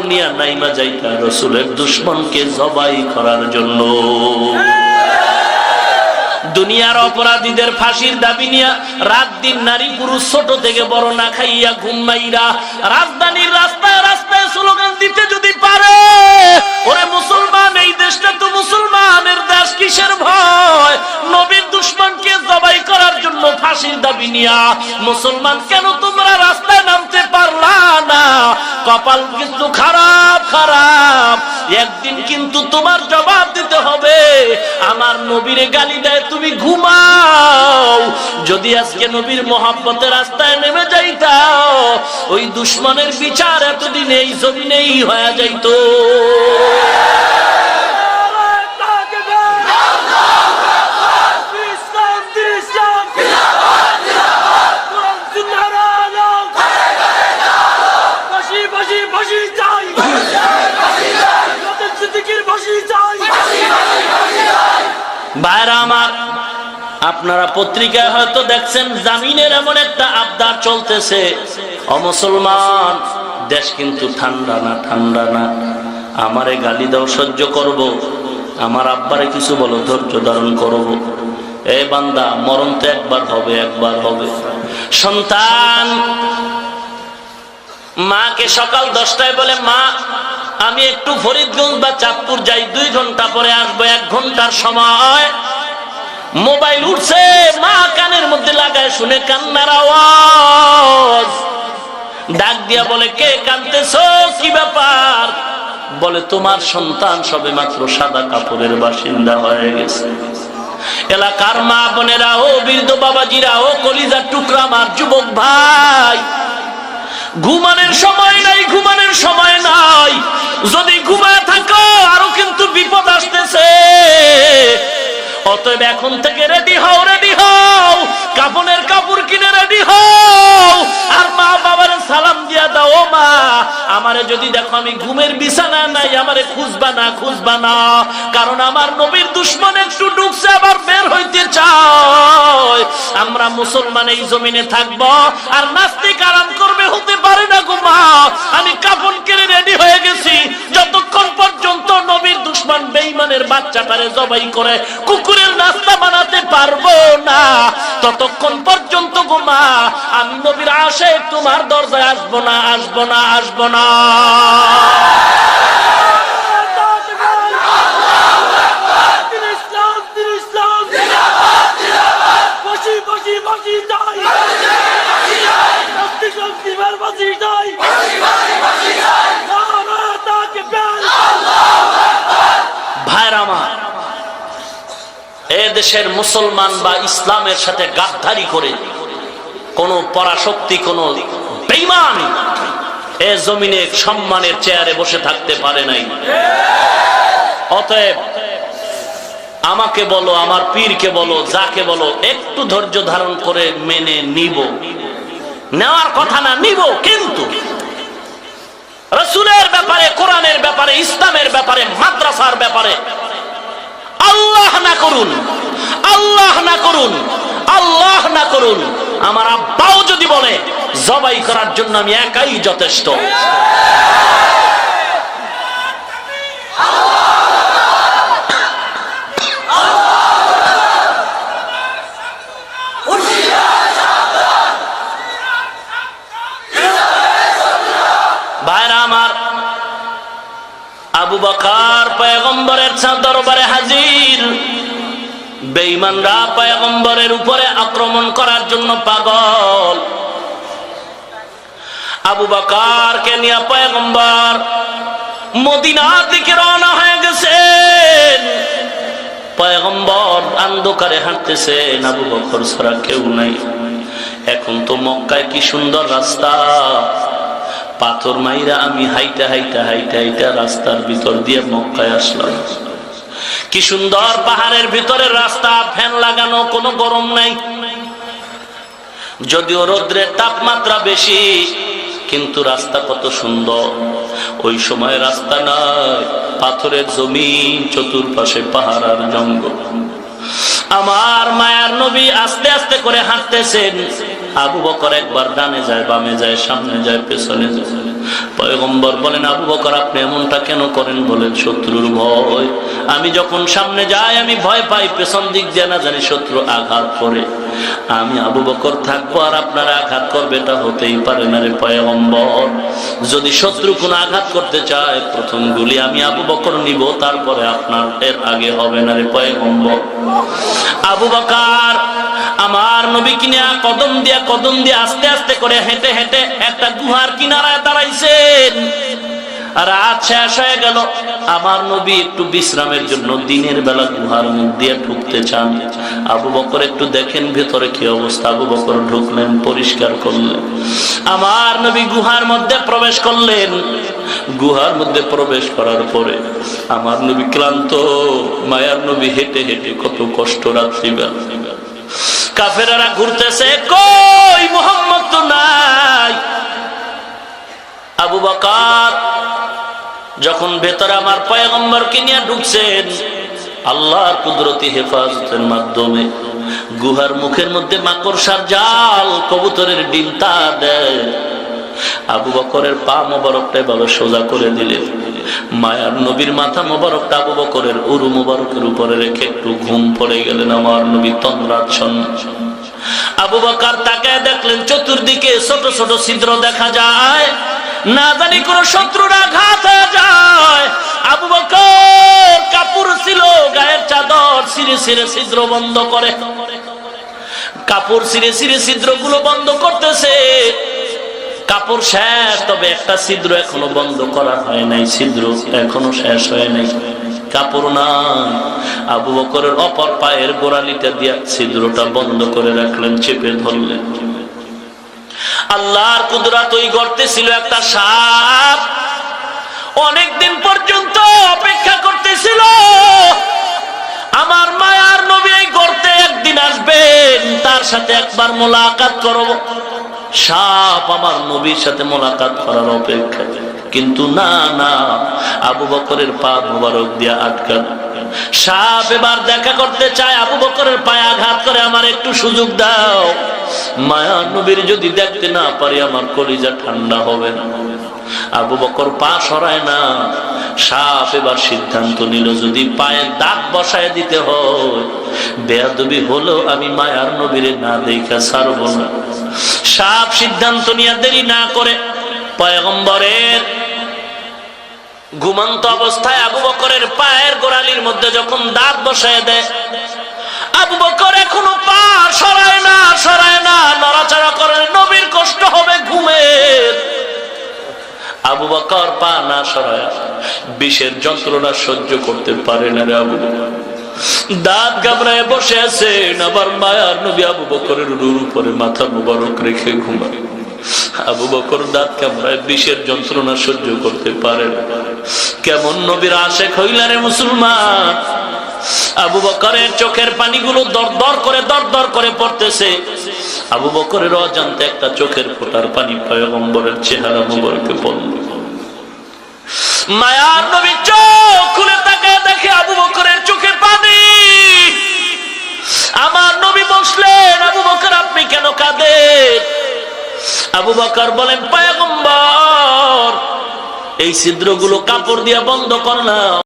নিয়ে নাইমা যাইতা রাসূলের দুশমনকে জবাই করার জন্য। দুনিয়ার অপরাধীদের ফাঁসির দাবি নিয়ে রাত দিন নারী পুরুষ ছোট থেকে বড় না খাইয়া ঘুমাইরা রাজধানীর রাস্তায় রাস্তায় স্লোগান দিতে যদি পারে, ওরে মুসলমান, এই দেশটা তো মুসলমানের দেশ, কিসের ভয়? নবীর দুশমনকে জবাই করার জন্য ফাঁসির দাবি নিয়া মুসলমান কেন তোমরা রাস্তায় নামতে পারলা না? কপাল কিন্তু খারাপ খারাপ, একদিন কিন্তু তোমার জবাব দিতে হবে। আমার নবীর গালি দেয় তুমি ঘুমাও। যদি আজকে নবীর মোহাব্বতের রাস্তায় নেমে যাইতাও, ওই দুশমনের বিচার এতদিন এই জমিনেই হয়ে যাইতো। ভাইরা আমার, আপনারা পত্রিকায় হয়তো দেখছেন জামিনের এমন একটা আবদার চলতেছে। অমুসলমান, দেশ কিন্তু ঠান্ডা না, ঠান্ডা না। আমারে গালি দাও সহ্য করব, আমার আব্বারে কিছু বলো ধৈর্য ধারণ করব। এ বান্দা, মরণ তো একবার হবে, একবার হবে। সন্তান মাকে সকাল 10টায় বলে, মা আমি একটু ফরিদগঞ্জ বা চাঁদপুর যাই, 2 ঘন্টা পরে আসবো, 1 ঘন্টার সময়। মোবাইল উঠছে, মা কানের মধ্যে লাগায় শুনে কান্নার আওয়াজ। ডাক দিয়া বলে, কে কাঁদতেছো, কি ব্যাপার? বলে, তোমার সন্তান সবে মাত্র সাদা কাপড়ের বাসিন্দা হয়ে গেছে। এলাকার মা বোনেরা, ও বৃদ্ধ বাবাজিরা, ও কলিজার টুকরা আমার যুবক ভাই, ঘুমানোর সময় নাই, ঘুমানোর সময় নাই। যদি ঘুমায় থাকো আরো কিন্তু বিপদ আসতেছে। অতএব এখন থেকে রেডি হও, রেডি হও, কাফনের কাপড় কিনে রেডি হও। আর মা বাবার সালাম দিয়া দাও, ও মা, আমারে যদি দেখো আমি ঘুমের বিছানা নাই, আমারে খুঁজবা না, খুঁজবা না। কারণ আমার নবীর দুশমন একটু ঢুকছে, আবার বের হইতে চায়। আমরা মুসলমান এই জমিনে থাকবো, আর নাস্তিক আরাম করবে, হতে পারে না গো মা। আমি কাফন কিনে রেডি হয়ে গেছি, যতক্ষণ পর্যন্ত নবীর দুশমন বেঈমানের বাচ্চাটারে জবাই করে কুকুরের নাস্তা বানাতে পারবো না, ততক্ষণ পর্যন্ত গো মা আমি নবীর আশিক তোমার দরজায় আসবো না, আসবো না, আসবো না। ভাইরা আমার, এ দেশের মুসলমান বা ইসলামের সাথে গাদ্দারি করে কোন পরাশক্তি, কোন বেঈমান এ জমিনে সম্মানের চেয়ারে বসে থাকতে পারে নাই। অতএব আমাকে বলো, আমার পীরকে বলো, যাকে বলো, একটু ধৈর্য ধারণ করে মেনে নিব, নেওয়ার কথা না, নিব। কিন্তু রাসূলের ব্যাপারে, কোরআনের ব্যাপারে, ইসলামের ব্যাপারে, মাদ্রাসার ব্যাপারে আল্লাহ না করুন, আল্লাহ না করুন, আল্লাহ না করুন, আমার আব্বাও যদি বলে জবাই করার জন্য আমি একাই যথেষ্ট। ভাইরা আমার, আবু বকর পয়গম্বরের দরবারে হাজির। বেঈমানরা পয়গম্বরের উপরে আক্রমণ করার জন্য পাগল। আবু বকরকে নিয়ে পয়গম্বর মদিনার দিকে রওনা হয়ে গেছেন। পয়গম্বর অন্ধকারে হাঁটতেছেন, আবু বকর ছাড়া কেউ নাই। এখন তো মক্কায় কি সুন্দর রাস্তা, পাথর মাইরা আমি হাইটা হাইটা হাইটা হাইটা রাস্তার ভিতর দিয়ে মক্কায় আসলাম। কি সুন্দর পাহাড়ের ভিতরের রাস্তা, ফ্যান লাগানো, কোনো গরম নাই। যদিও রোদ্রের তাপমাত্রা বেশি, কিন্তু রাস্তা কত সুন্দর। ওই সময় রাস্তা নাই, পাথরের জমিন, চতুর্পাশে পাহাড় আর জঙ্গল। আমার মায়ার নবী আস্তে আস্তে করে হাঁটতেছেন। আবু বকর একবার ডানে যায়, বামে যায়, সামনে যায়, পেছনে যায়। পয়গম্বর বলেন, আবু বকর আপনি এমনটা কেন করেন? বলেন, শত্রুর ভয়। আমি যখন সামনে যাই আমি ভয় পাই পেছন দিক দিয়ে না জানি শত্রু আঘাত করে, আমি আবু বকর থাকবো আর আপনারা আঘাত করবে, এটা হতেই পারে না রে পয়গম্বর। যদি শত্রু কোন আঘাত করতে চায় প্রথম গুলি আমি আবু বকর নিব, তারপরে আপনার, এর আগে হবে না রে পয়গম্বর। আবু বকর আমার নবী কিনা কদম দিয়া আস্তে আস্তে করে হেঁটে হেঁটে একটা গুহার কিনারায় দাঁড়াইছেন। রাত শেষ হয়ে গেল, আমার নবী একটু বিশ্রামের জন্য দিনের বেলা গুহার মুখ দিয়ে ঢুকতে চান। আবু বকর একটু দেখেন ভেতরে কি অবস্থা। আবু বকর ঢুকলেন, পরিষ্কার করলেন, আমার নবী গুহার মধ্যে প্রবেশ করলেন। গুহার মধ্যে প্রবেশ করার পরে আমার নবী ক্লান্ত, মায়ার নবী হেঁটে হেঁটে কত কষ্ট, রাত্রিবেলা কাফেরারা ঘুরতেছে, কই মুহাম্মদ তো নাই। আবু বকর যখন ভেতরে আমার পয়গম্বরকে নিয়ে ঢুকছেন, আল্লাহর কুদরতি হেফাজতের মাধ্যমে গুহার মুখের মধ্যে মাকড়সার জাল, কবুতরের ডিম তা দেয়। আবু বকরের পা মোবারকটা এভাবে সোজা করে দিলেন, মায়ার নবীর মাথা মোবারকটা আবু বকরের উরু মোবারকের উপরে রেখে একটু ঘুম পড়ে গেলেন। আমার নবী তন্দ্রাচ্ছন্ন। আবু বকর তাকায় দেখলেন চতুর্দিকে ছোট ছোট ছিদ্র দেখা যায়, না জানি কোন শত্রুর আঘাত হয়ে যায়। আবু বকর কাপড় ছিল, গায়ের চাদর ছিঁড়ে ছিঁড়ে ছিদ্র বন্ধ করে, কাপড় ছিঁড়ে ছিঁড়ে ছিদ্রগুলো বন্ধ করতেছে। কাপড় শেষ, তবে একটা ছিদ্র এখনো বন্ধ করা হয় নাই, ছিদ্র এখনো শেষ হয় নাই, কাপড় নাই। আবু বকরের অপর পায়ের গোড়ালিটা দিয়া ছিদ্রটা বন্ধ করে রাখলেন, চেপে ধরলেন। আল্লাহর কুদরত, ওই গর্তে ছিল একটা সাপ, অনেকদিন পর্যন্ত অপেক্ষা করতেছিল আমার মায়ার নবী এই গর্তে একদিন আসবেন, তার সাথে একবার মোলাকাত করব। সাপ আমার নবীর সাথে মোলাকাত করার অপেক্ষা, কিন্তু না না, আবু বকরের পা মোবারক দিয়া আটকান। সাপ এবার দেখা করতে চায়, আবু বকরের পায়ে আঘাত করে, আমার একটু সুযোগ দাও, মায়া নবীর যদি দেখতে না পারি আমার কলিজা ঠান্ডা হবে না। আবু বকর পা সরায় না। সাপ এবার সিদ্ধান্ত নিল, যদি পায়ে দাঁত বসায় দিতে হয় বেয়াদবি হলো, আমি মায়ার নবীরে না দেখা ছাড়ব না। সাপ সিদ্ধান্ত নিয়ে দেরি না করে পয়গম্বরের ঘুমন্ত অবস্থায় আবু বকরের পায়ের গোড়ালির মধ্যে যখন দাঁত বসায় দেয়, আবু বকর এখনো পা সরায় না, নড়াচড়া করে, নবীর কষ্ট হবে ঘুমের। আবু বকর পা না সরায় বিষের যন্ত্রণা সহ্য করতে পারে না রে আবু বকর, দাঁত ঘাবড়ায় বসে আছেন। আবার মায়ার নবী আবু বকরের রুর উপরে মাথা মুবারক রেখে ঘুমায়। আবু বকর দাঁত কামড়ায়, বিষের যন্ত্রণা সহ্য করতে পারে না। কেমন নবীর আশেক হইলা রে মুসলমান। আবু বকরের চোখের পানিগুলো দরদর করে পড়তেছে। আবু বকরের অজান্তে একটা চোখের ফোঁটার পানি পয়গম্বরের চেহারা মুবারকে পড়ল। মায়ার নবী চোখ খুলে তাকায় দেখে আবু বকরের চোখের পানি। আমার নবী বসলেন, আবু বকর আপনি কেন কাঁদেন? আবু বকর বলেন, পয়গম্বর এই ছিদ্রগুলো কাপড় দিয়ে বন্ধ করলাম,